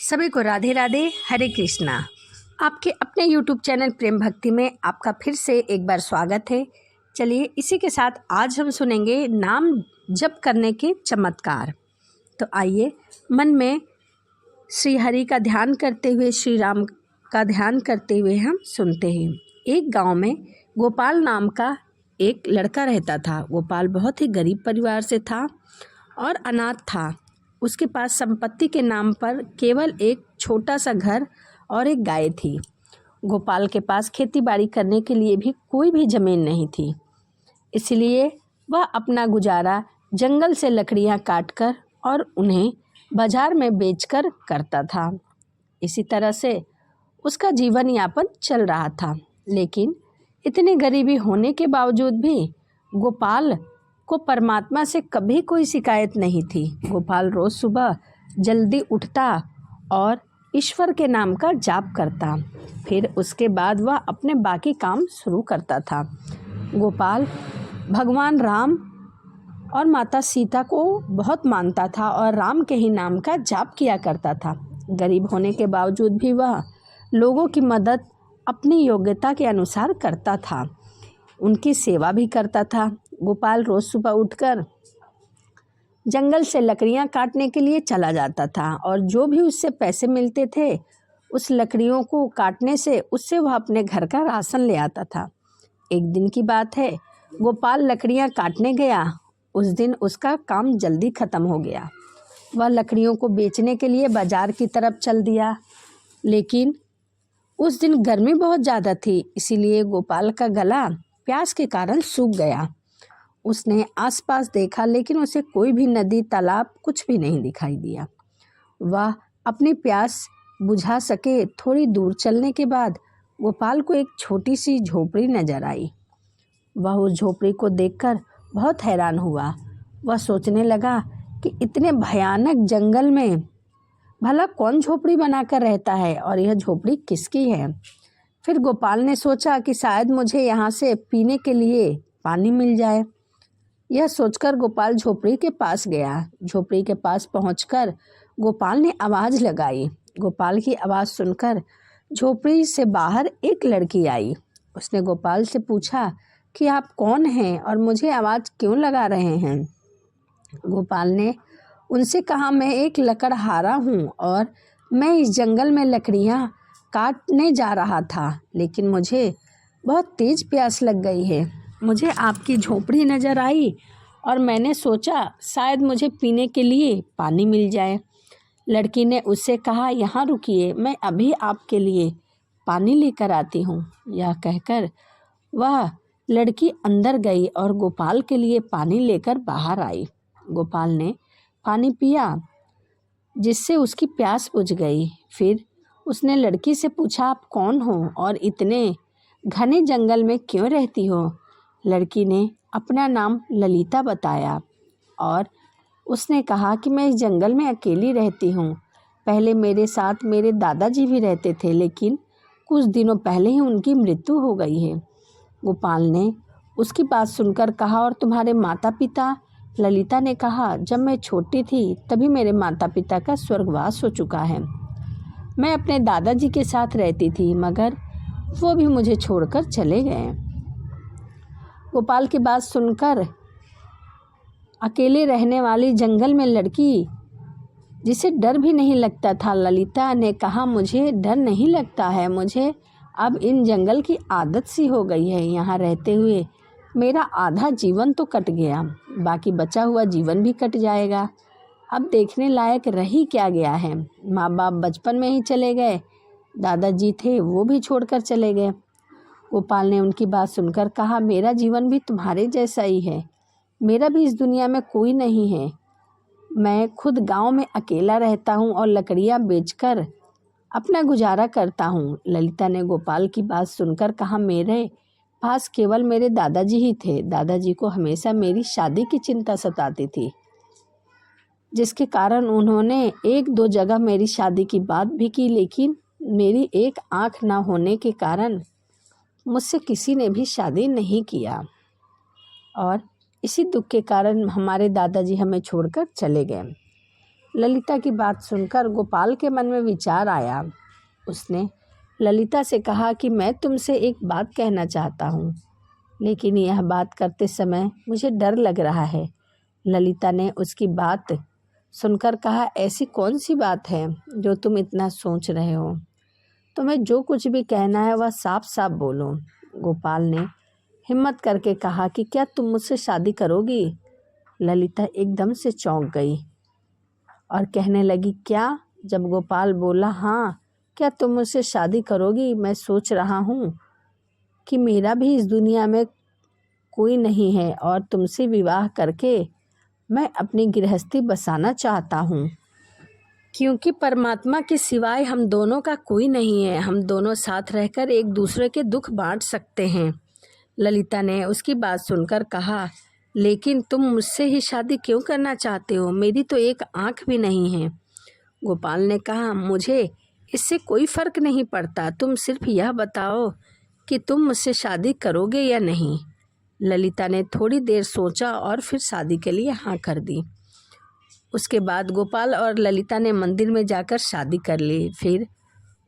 सभी को राधे राधे, हरे कृष्णा। आपके अपने YouTube चैनल प्रेम भक्ति में आपका फिर से एक बार स्वागत है। चलिए इसी के साथ आज हम सुनेंगे नाम जप करने के चमत्कार। तो आइए मन में श्री हरि का ध्यान करते हुए, श्री राम का ध्यान करते हुए हम सुनते हैं। एक गांव में गोपाल नाम का एक लड़का रहता था। गोपाल बहुत ही गरीब परिवार से था और अनाथ था। उसके पास संपत्ति के नाम पर केवल एक छोटा सा घर और एक गाय थी। गोपाल के पास खेती बाड़ी करने के लिए भी कोई भी ज़मीन नहीं थी, इसलिए वह अपना गुजारा जंगल से लकड़ियां काटकर और उन्हें बाजार में बेचकर करता था। इसी तरह से उसका जीवन यापन चल रहा था। लेकिन इतनी गरीबी होने के बावजूद भी गोपाल को परमात्मा से कभी कोई शिकायत नहीं थी। गोपाल रोज़ सुबह जल्दी उठता और ईश्वर के नाम का जाप करता। फिर उसके बाद वह अपने बाकी काम शुरू करता था। गोपाल भगवान राम और माता सीता को बहुत मानता था और राम के ही नाम का जाप किया करता था। गरीब होने के बावजूद भी वह लोगों की मदद अपनी योग्यता के अनुसार करता था, उनकी सेवा भी करता था। गोपाल रोज़ सुबह उठकर जंगल से लकड़ियां काटने के लिए चला जाता था और जो भी उससे पैसे मिलते थे उस लकड़ियों को काटने से उससे वह अपने घर का राशन ले आता था। एक दिन की बात है, गोपाल लकड़ियां काटने गया। उस दिन उसका काम जल्दी ख़त्म हो गया। वह लकड़ियों को बेचने के लिए बाज़ार की तरफ चल दिया। लेकिन उस दिन गर्मी बहुत ज़्यादा थी, इसीलिए गोपाल का गला प्यास के कारण सूख गया। उसने आसपास देखा, लेकिन उसे कोई भी नदी, तालाब कुछ भी नहीं दिखाई दिया। वह अपनी प्यास बुझा सके थोड़ी दूर चलने के बाद गोपाल को एक छोटी सी झोपड़ी नजर आई। वह उस झोपड़ी को देखकर बहुत हैरान हुआ। वह सोचने लगा कि इतने भयानक जंगल में भला कौन झोपड़ी बनाकर रहता है और यह झोपड़ी किसकी है। फिर गोपाल ने सोचा कि शायद मुझे यहाँ से पीने के लिए पानी मिल जाए। यह सोचकर गोपाल झोपड़ी के पास गया। झोपड़ी के पास पहुंचकर गोपाल ने आवाज़ लगाई। गोपाल की आवाज़ सुनकर झोपड़ी से बाहर एक लड़की आई। उसने गोपाल से पूछा कि आप कौन हैं और मुझे आवाज़ क्यों लगा रहे हैं। गोपाल ने उनसे कहा, मैं एक लकड़हारा हूँ और मैं इस जंगल में लकड़ियाँ काटने जा रहा था, लेकिन मुझे बहुत तेज़ प्यास लग गई है। मुझे आपकी झोपड़ी नज़र आई और मैंने सोचा शायद मुझे पीने के लिए पानी मिल जाए। लड़की ने उससे कहा, यहाँ रुकिए, मैं अभी आपके लिए पानी लेकर आती हूँ। यह कहकर वह लड़की अंदर गई और गोपाल के लिए पानी लेकर बाहर आई। गोपाल ने पानी पिया, जिससे उसकी प्यास बुझ गई। फिर उसने लड़की से पूछा, आप कौन हो और इतने घने जंगल में क्यों रहती हो। लड़की ने अपना नाम ललिता बताया और उसने कहा कि मैं इस जंगल में अकेली रहती हूँ। पहले मेरे साथ मेरे दादाजी भी रहते थे, लेकिन कुछ दिनों पहले ही उनकी मृत्यु हो गई है। गोपाल ने उसकी बात सुनकर कहा, और तुम्हारे माता पिता। ललिता ने कहा, जब मैं छोटी थी तभी मेरे माता पिता का स्वर्गवास हो चुका है। मैं अपने दादाजी के साथ रहती थी, मगर वो भी मुझे छोड़कर चले गए। गोपाल की बात सुनकर अकेले रहने वाली जंगल में लड़की, जिसे डर भी नहीं लगता था, ललिता ने कहा, मुझे डर नहीं लगता है। मुझे अब इन जंगल की आदत सी हो गई है। यहाँ रहते हुए मेरा आधा जीवन तो कट गया, बाकी बचा हुआ जीवन भी कट जाएगा। अब देखने लायक रही क्या गया है। माँ बाप बचपन में ही चले गए, दादाजी थे वो भी छोड़कर चले गए। गोपाल ने उनकी बात सुनकर कहा, मेरा जीवन भी तुम्हारे जैसा ही है। मेरा भी इस दुनिया में कोई नहीं है। मैं खुद गांव में अकेला रहता हूँ और लकड़ियाँ बेचकर अपना गुजारा करता हूँ। ललिता ने गोपाल की बात सुनकर कहा, मेरे पास केवल मेरे दादाजी ही थे। दादाजी को हमेशा मेरी शादी की चिंता सताती थी, जिसके कारण उन्होंने एक दो जगह मेरी शादी की बात भी की, लेकिन मेरी एक आँख ना होने के कारण मुझसे किसी ने भी शादी नहीं किया और इसी दुख के कारण हमारे दादाजी हमें छोड़कर चले गए। ललिता की बात सुनकर गोपाल के मन में विचार आया। उसने ललिता से कहा कि मैं तुमसे एक बात कहना चाहता हूँ, लेकिन यह बात करते समय मुझे डर लग रहा है। ललिता ने उसकी बात सुनकर कहा, ऐसी कौन सी बात है जो तुम इतना सोच रहे हो? तुम्हें जो कुछ भी कहना है वह साफ साफ बोलो। गोपाल ने हिम्मत करके कहा कि क्या तुम मुझसे शादी करोगी? ललिता एकदम से चौंक गई और कहने लगी, क्या? जब गोपाल बोला, हाँ, क्या तुम मुझसे शादी करोगी? मैं सोच रहा हूँ कि मेरा भी इस दुनिया में कोई नहीं है और तुमसे विवाह करके मैं अपनी गृहस्थी बसाना चाहता हूँ, क्योंकि परमात्मा के सिवाय हम दोनों का कोई नहीं है। हम दोनों साथ रहकर एक दूसरे के दुख बांट सकते हैं। ललिता ने उसकी बात सुनकर कहा, लेकिन तुम मुझसे ही शादी क्यों करना चाहते हो? मेरी तो एक आँख भी नहीं है। गोपाल ने कहा, मुझे इससे कोई फ़र्क नहीं पड़ता, तुम सिर्फ यह बताओ कि तुम मुझसे शादी करोगे या नहीं। ललिता ने थोड़ी देर सोचा और फिर शादी के लिए हाँ कर दी। उसके बाद गोपाल और ललिता ने मंदिर में जाकर शादी कर ली। फिर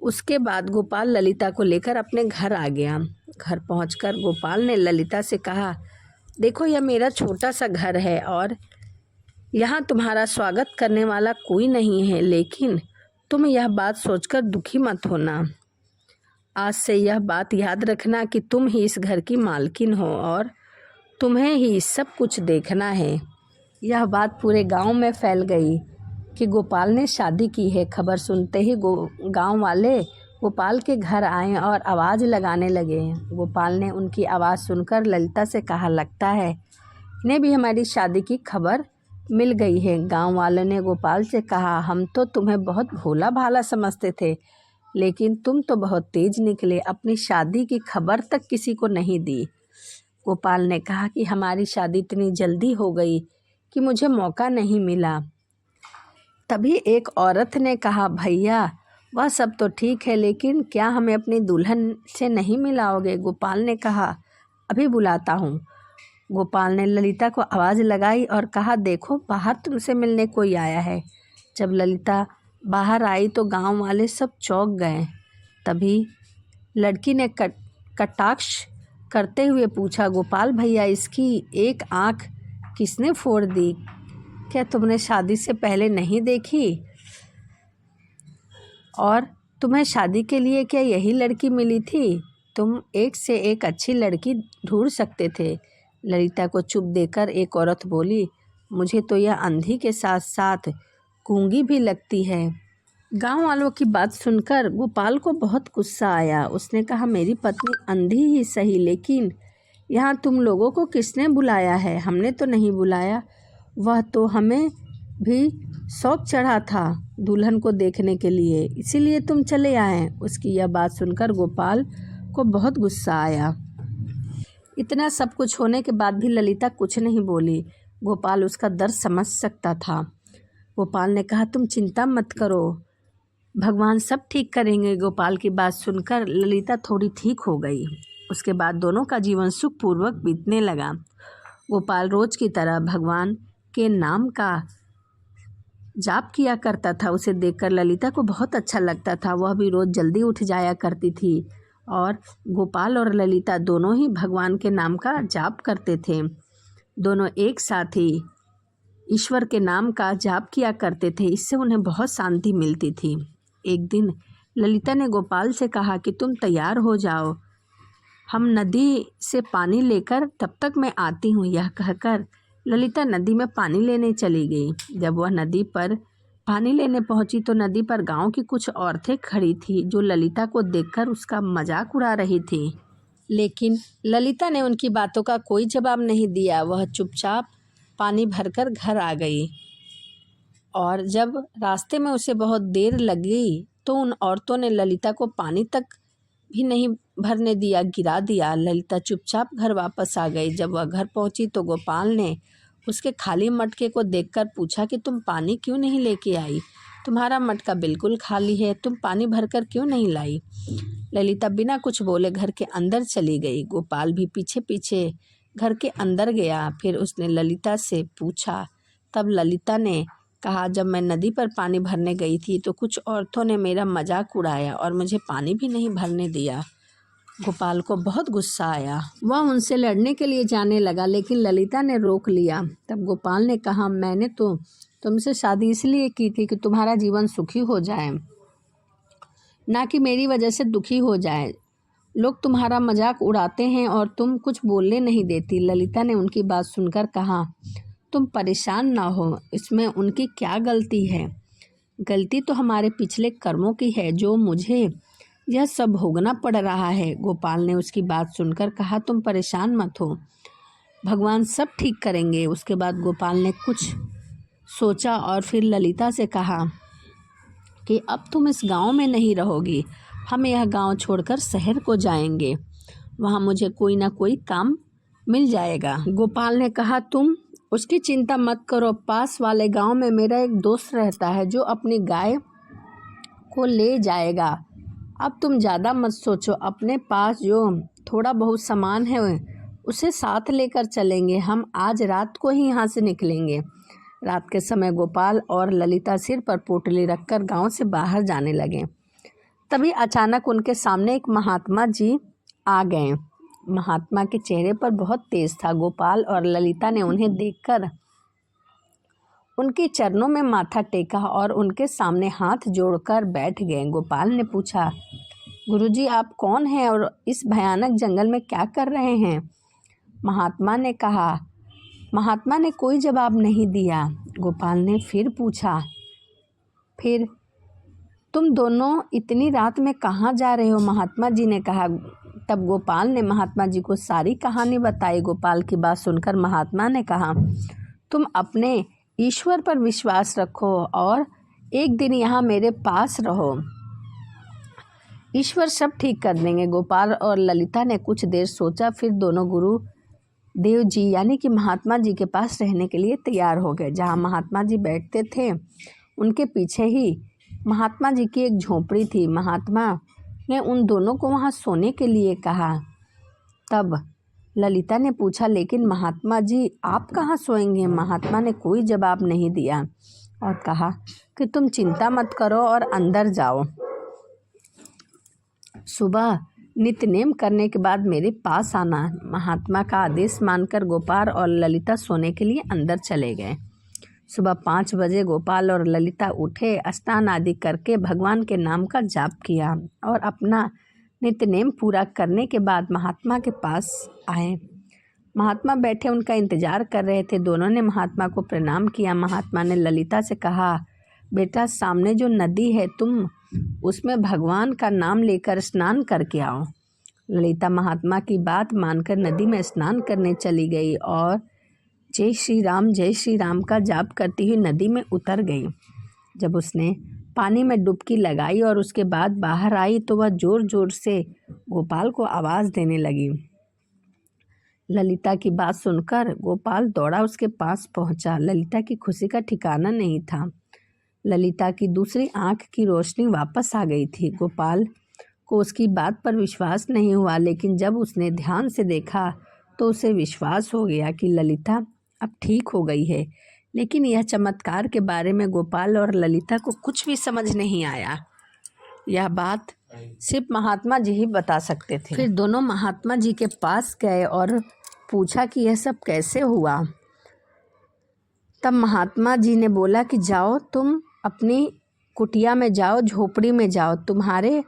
उसके बाद गोपाल ललिता को लेकर अपने घर आ गया। घर पहुंचकर गोपाल ने ललिता से कहा, देखो, यह मेरा छोटा सा घर है और यहाँ तुम्हारा स्वागत करने वाला कोई नहीं है, लेकिन तुम यह बात सोचकर दुखी मत होना। आज से यह बात याद रखना कि तुम ही इस घर की मालकिन हो और तुम्हें ही सब कुछ देखना है। यह बात पूरे गांव में फैल गई कि गोपाल ने शादी की है। खबर सुनते ही गांव वाले गोपाल के घर आए और आवाज़ लगाने लगे। गोपाल ने उनकी आवाज़ सुनकर ललिता से कहा, लगता है इन्हें भी हमारी शादी की खबर मिल गई है। गांव वालों ने गोपाल से कहा, हम तो तुम्हें बहुत भोला भाला समझते थे, लेकिन तुम तो बहुत तेज निकले, अपनी शादी की खबर तक किसी को नहीं दी। गोपाल ने कहा कि हमारी शादी इतनी जल्दी हो गई कि मुझे मौका नहीं मिला। तभी एक औरत ने कहा, भैया, वह सब तो ठीक है, लेकिन क्या हमें अपनी दुल्हन से नहीं मिलाओगे? गोपाल ने कहा, अभी बुलाता हूँ। गोपाल ने ललिता को आवाज़ लगाई और कहा, देखो, बाहर तुमसे मिलने कोई आया है। जब ललिता बाहर आई तो गांव वाले सब चौंक गए। तभी लड़की ने कटाक्ष करते हुए पूछा, गोपाल भैया, इसकी एक आँख किसने फोड़ दी? क्या तुमने शादी से पहले नहीं देखी? और तुम्हें शादी के लिए क्या यही लड़की मिली थी? तुम एक से एक अच्छी लड़की ढूंढ सकते थे। ललिता को चुप देकर एक औरत बोली, मुझे तो यह अंधी के साथ साथ गूंगी भी लगती है। गांव वालों की बात सुनकर गोपाल को बहुत गुस्सा आया। उसने कहा, मेरी पत्नी अंधी ही सही, लेकिन यहाँ तुम लोगों को किसने बुलाया है? हमने तो नहीं बुलाया। वह तो हमें भी शौक चढ़ा था दुल्हन को देखने के लिए, इसीलिए तुम चले आए। उसकी यह बात सुनकर गोपाल को बहुत गुस्सा आया। इतना सब कुछ होने के बाद भी ललिता कुछ नहीं बोली। गोपाल उसका दर्द समझ सकता था। गोपाल ने कहा, तुम चिंता मत करो, भगवान सब ठीक करेंगे। गोपाल की बात सुनकर ललिता थोड़ी ठीक हो गई। उसके बाद दोनों का जीवन सुखपूर्वक बीतने लगा। गोपाल रोज की तरह भगवान के नाम का जाप किया करता था। उसे देखकर ललिता को बहुत अच्छा लगता था। वह भी रोज़ जल्दी उठ जाया करती थी और गोपाल और ललिता दोनों ही भगवान के नाम का जाप करते थे। दोनों एक साथ ही ईश्वर के नाम का जाप किया करते थे। इससे उन्हें बहुत शांति मिलती थी। एक दिन ललिता ने गोपाल से कहा कि तुम तैयार हो जाओ, हम नदी से पानी लेकर तब तक मैं आती हूँ। यह कहकर ललिता नदी में पानी लेने चली गई। जब वह नदी पर पानी लेने पहुंची तो नदी पर गांव की कुछ औरतें खड़ी थी जो ललिता को देखकर उसका मजाक उड़ा रही थी, लेकिन ललिता ने उनकी बातों का कोई जवाब नहीं दिया। वह चुपचाप पानी भरकर घर आ गई और जब रास्ते में उसे बहुत देर लगी तो उन औरतों ने ललिता को पानी तक भी नहीं भरने दिया, गिरा दिया। ललिता चुपचाप घर वापस आ गई। जब वह घर पहुंची तो गोपाल ने उसके खाली मटके को देखकर पूछा कि तुम पानी क्यों नहीं लेके आई? तुम्हारा मटका बिल्कुल खाली है, तुम पानी भरकर क्यों नहीं लाई? ललिता बिना कुछ बोले घर के अंदर चली गई। गोपाल भी पीछे पीछे घर के अंदर गया। फिर उसने ललिता से पूछा। तब ललिता ने कहा, जब मैं नदी पर पानी भरने गई थी तो कुछ औरतों ने मेरा मजाक उड़ाया और मुझे पानी भी नहीं भरने दिया। गोपाल को बहुत गुस्सा आया। वह उनसे लड़ने के लिए जाने लगा, लेकिन ललिता ने रोक लिया। तब गोपाल ने कहा, मैंने तो तुमसे शादी इसलिए की थी कि तुम्हारा जीवन सुखी हो जाए, ना कि मेरी वजह से दुखी हो जाए। लोग तुम्हारा मजाक उड़ाते हैं और तुम कुछ बोलने नहीं देती। ललिता ने उनकी बात सुनकर कहा, तुम परेशान ना हो, इसमें उनकी क्या गलती है। गलती तो हमारे पिछले कर्मों की है जो मुझे यह सब भोगना पड़ रहा है। गोपाल ने उसकी बात सुनकर कहा, तुम परेशान मत हो, भगवान सब ठीक करेंगे। उसके बाद गोपाल ने कुछ सोचा और फिर ललिता से कहा कि अब तुम इस गांव में नहीं रहोगी, हम यह गांव छोड़कर शहर को जाएंगे, वहां मुझे कोई ना कोई काम मिल जाएगा। गोपाल ने कहा, तुम उसकी चिंता मत करो, पास वाले गांव में मेरा एक दोस्त रहता है जो अपनी गाय को ले जाएगा। अब तुम ज़्यादा मत सोचो, अपने पास जो थोड़ा बहुत सामान है उसे साथ लेकर चलेंगे। हम आज रात को ही यहाँ से निकलेंगे। रात के समय गोपाल और ललिता सिर पर पोटली रखकर गांव से बाहर जाने लगे। तभी अचानक उनके सामने एक महात्मा जी आ गए। महात्मा के चेहरे पर बहुत तेज था। गोपाल और ललिता ने उन्हें देखकर उनके चरणों में माथा टेका और उनके सामने हाथ जोड़कर बैठ गए। गोपाल ने पूछा, गुरुजी आप कौन हैं और इस भयानक जंगल में क्या कर रहे हैं। महात्मा ने कोई जवाब नहीं दिया। गोपाल ने फिर पूछा, फिर तुम दोनों इतनी रात में कहाँ जा रहे हो। महात्मा जी ने कहा। तब गोपाल ने महात्मा जी को सारी कहानी बताई। गोपाल की बात सुनकर महात्मा ने कहा, तुम अपने ईश्वर पर विश्वास रखो और एक दिन यहाँ मेरे पास रहो, ईश्वर सब ठीक कर देंगे। गोपाल और ललिता ने कुछ देर सोचा, फिर दोनों गुरु देव जी यानी कि महात्मा जी के पास रहने के लिए तैयार हो गए। जहाँ महात्मा जी बैठते थे उनके पीछे ही महात्मा जी की एक झोपड़ी थी। महात्मा ने उन दोनों को वहाँ सोने के लिए कहा। तब ललिता ने पूछा, लेकिन महात्मा जी आप कहाँ सोएंगे। महात्मा ने कोई जवाब नहीं दिया और कहा कि तुम चिंता मत करो और अंदर जाओ, सुबह नित्यनेम करने के बाद मेरे पास आना। महात्मा का आदेश मानकर गोपाल और ललिता सोने के लिए अंदर चले गए। सुबह 5 बजे गोपाल और ललिता उठे, स्नान आदि करके भगवान के नाम का जाप किया और अपना नित्यनेम पूरा करने के बाद महात्मा के पास आए। महात्मा बैठे उनका इंतजार कर रहे थे। दोनों ने महात्मा को प्रणाम किया। महात्मा ने ललिता से कहा, बेटा सामने जो नदी है तुम उसमें भगवान का नाम लेकर स्नान करके आओ। ललिता महात्मा की बात मानकर नदी में स्नान करने चली गई और जय श्री राम का जाप करती हुई नदी में उतर गई। जब उसने पानी में डुबकी लगाई और उसके बाद बाहर आई तो वह जोर जोर से गोपाल को आवाज़ देने लगी। ललिता की बात सुनकर गोपाल दौड़ा उसके पास पहुंचा। ललिता की खुशी का ठिकाना नहीं था। ललिता की दूसरी आंख की रोशनी वापस आ गई थी। गोपाल को उसकी बात पर विश्वास नहीं हुआ, लेकिन जब उसने ध्यान से देखा तो उसे विश्वास हो गया कि ललिता अब ठीक हो गई है। लेकिन यह चमत्कार के बारे में गोपाल और ललिता को कुछ भी समझ नहीं आया। यह बात सिर्फ महात्मा जी ही बता सकते थे। फिर दोनों महात्मा जी के पास गए और पूछा कि यह सब कैसे हुआ। तब महात्मा जी ने बोला कि जाओ तुम अपनी कुटिया में जाओ, झोपड़ी में जाओ, तुम्हारे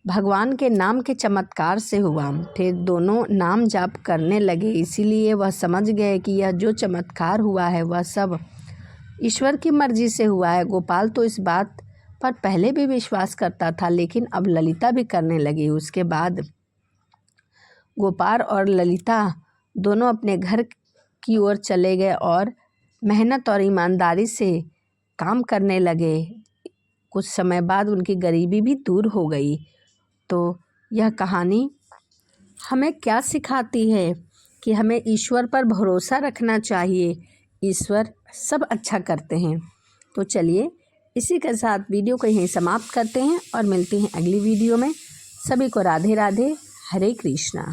भगवान के नाम के चमत्कार से हुआ। फिर दोनों नाम जाप करने लगे। इसीलिए वह समझ गए कि यह जो चमत्कार हुआ है वह सब ईश्वर की मर्जी से हुआ है। गोपाल तो इस बात पर पहले भी विश्वास करता था, लेकिन अब ललिता भी करने लगी। उसके बाद गोपाल और ललिता दोनों अपने घर की ओर चले गए और मेहनत और ईमानदारी से काम करने लगे। कुछ समय बाद उनकी गरीबी भी दूर हो गई। तो यह कहानी हमें क्या सिखाती है कि हमें ईश्वर पर भरोसा रखना चाहिए। ईश्वर सब अच्छा करते हैं। तो चलिए इसी के साथ वीडियो को यहीं समाप्त करते हैं और मिलते हैं अगली वीडियो में। सभी को राधे राधे, हरे कृष्णा।